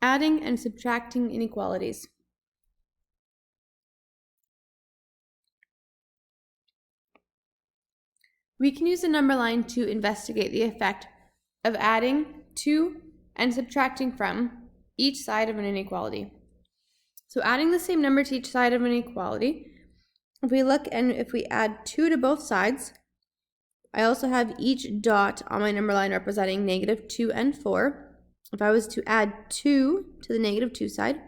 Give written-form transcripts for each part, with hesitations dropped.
Adding and subtracting inequalities. We can use the number line to investigate the effect of adding to and subtracting from each side of an inequality. So adding the same number to each side of an inequality, if we look and if we add 2 to both sides, I also have each dot on my number line representing -2 and 4. If I was to add 2 to the -2 side,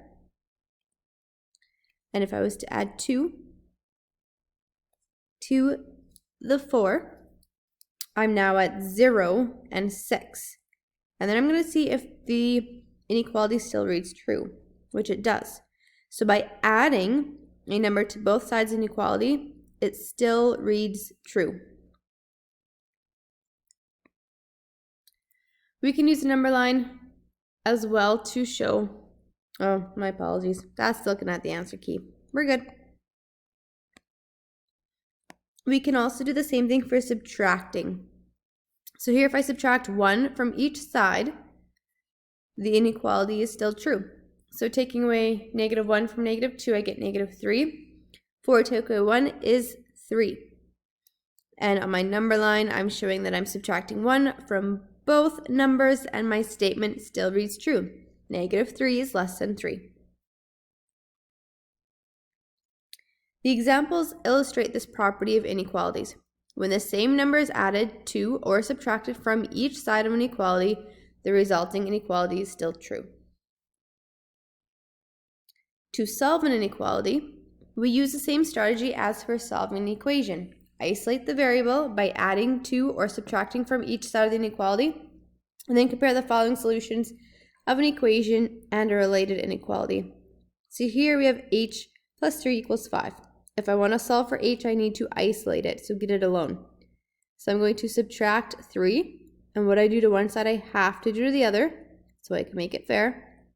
and if I was to add 2 to the 4, I'm now at 0 and 6. And then I'm going to see if the inequality still reads true, which it does. So by adding a number to both sides of inequality, it still reads true. We can use the number line as well to show, oh, my apologies, that's looking at the answer key. We're good. We can also do the same thing for subtracting. So here, if I subtract 1 from each side, the inequality is still true. So taking away -1 from -2, I get -3. 4 take away 1 is 3. And on my number line, I'm showing that I'm subtracting 1 from both numbers, and my statement still reads true. -3 is less than 3. The examples illustrate this property of inequalities. When the same number is added to or subtracted from each side of an inequality, the resulting inequality is still true. To solve an inequality, we use the same strategy as for solving an equation. Isolate the variable by adding to or subtracting from each side of the inequality, and then compare the following solutions of an equation and a related inequality. So here we have h plus 3 equals 5. If I want to solve for h, I need to isolate it, so get it alone. So I'm going to subtract 3, and what I do to one side, I have to do to the other, so I can make it fair.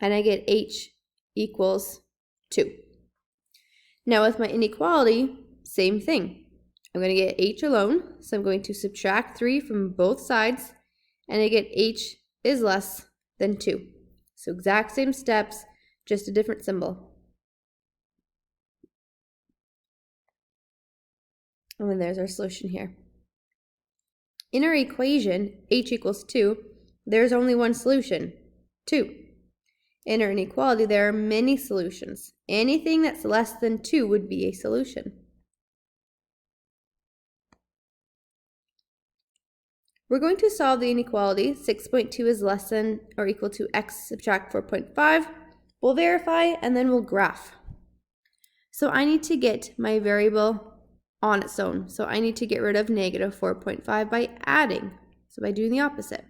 And I get h equals 2. Now with my inequality, same thing. I'm going to get h alone, so I'm going to subtract 3 from both sides, and I get h is less than 2. So exact same steps, just a different symbol. And then there's our solution here. In our equation, h equals 2, there's only one solution, 2. In our inequality, there are many solutions. Anything that's less than 2 would be a solution. We're going to solve the inequality. 6.2 is less than or equal to x subtract 4.5. We'll verify, and then we'll graph. So I need to get my variable on its own. So I need to get rid of -4.5 by adding. So by doing the opposite.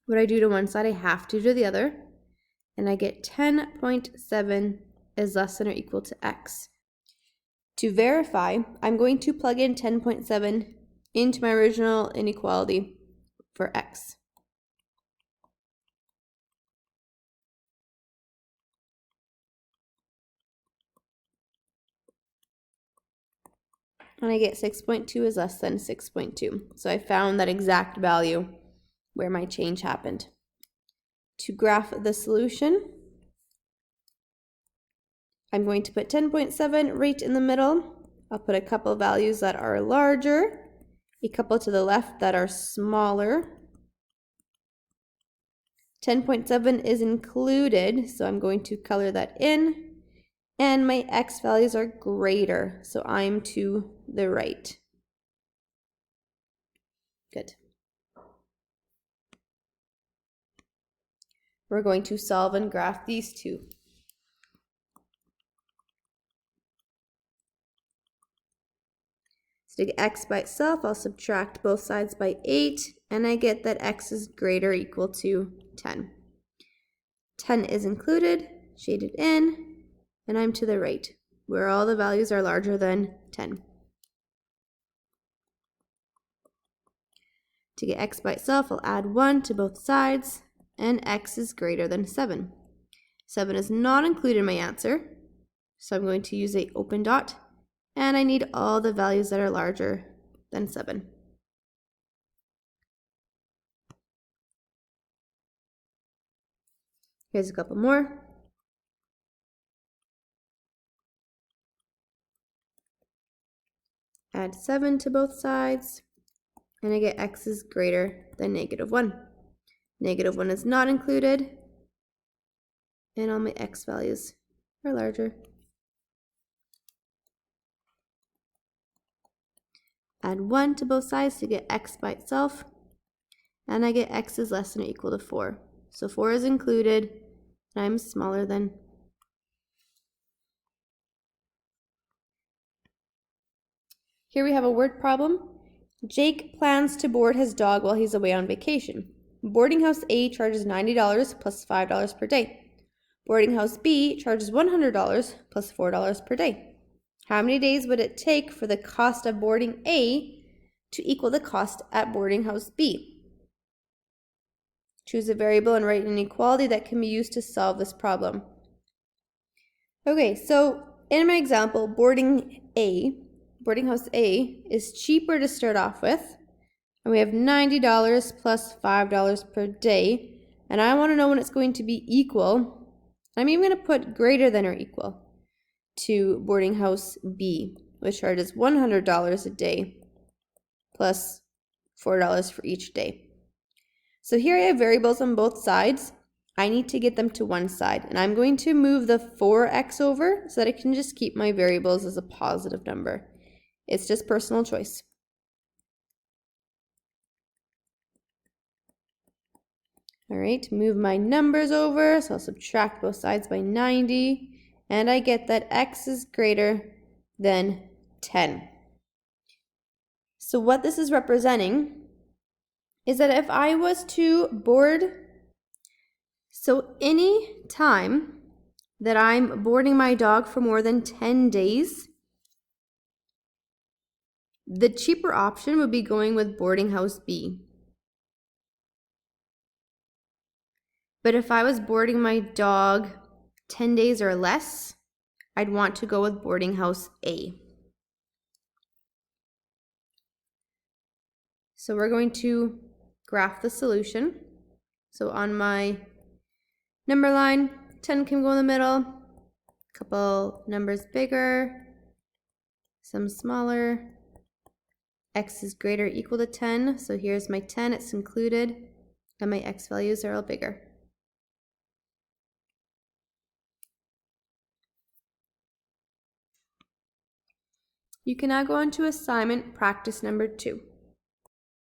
What I do to one side, I have to do to the other. And I get 10.7 is less than or equal to x. To verify, I'm going to plug in 10.7 into my original inequality for x. And I get 6.2 is less than 6.2. So I found that exact value where my change happened. To graph the solution, I'm going to put 10.7 right in the middle. I'll put a couple values that are larger, a couple to the left that are smaller. 10.7 is included, so I'm going to color that in. And my x values are greater, so I'm to the right. Good. We're going to solve and graph these two. So to get x by itself, I'll subtract both sides by 8, and I get that x is greater or equal to 10. 10 is included, shaded in, and I'm to the right, where all the values are larger than 10. To get x by itself, I'll add 1 to both sides, and x is greater than 7. 7 is not included in my answer, so I'm going to use an open dot, and I need all the values that are larger than 7. Here's a couple more. Add 7 to both sides, and I get x is greater than -1. -1 is not included, and all my x values are larger. Add 1 to both sides to get x by itself, and I get x is less than or equal to 4. So 4 is included, and I'm smaller than. Here we have a word problem. Jake plans to board his dog while he's away on vacation. Boarding house A charges $90 plus $5 per day. Boarding house B charges $100 plus $4 per day. How many days would it take for the cost of boarding A to equal the cost at boarding house B? Choose a variable and write an inequality that can be used to solve this problem. Okay, so in my example, boarding house A is cheaper to start off with, and we have $90 plus $5 per day, and I want to know when it's going to be equal. I'm even going to put greater than or equal to boarding house B, which charges $100 a day plus $4 for each day. So here I have variables on both sides. I need to get them to one side, and I'm going to move the 4x over so that I can just keep my variables as a positive number. It's just personal choice. All right, move my numbers over, so I'll subtract both sides by 90, and I get that x is greater than 10. So what this is representing is that if I was to board, so any time that I'm boarding my dog for more than 10 days, the cheaper option would be going with boarding house B. But if I was boarding my dog 10 days or less, I'd want to go with boarding house A. So we're going to graph the solution. So on my number line, 10 can go in the middle, a couple numbers bigger, some smaller. X is greater or equal to 10, so here's my 10, it's included, and my x values are all bigger. You can now go on to assignment practice number 2.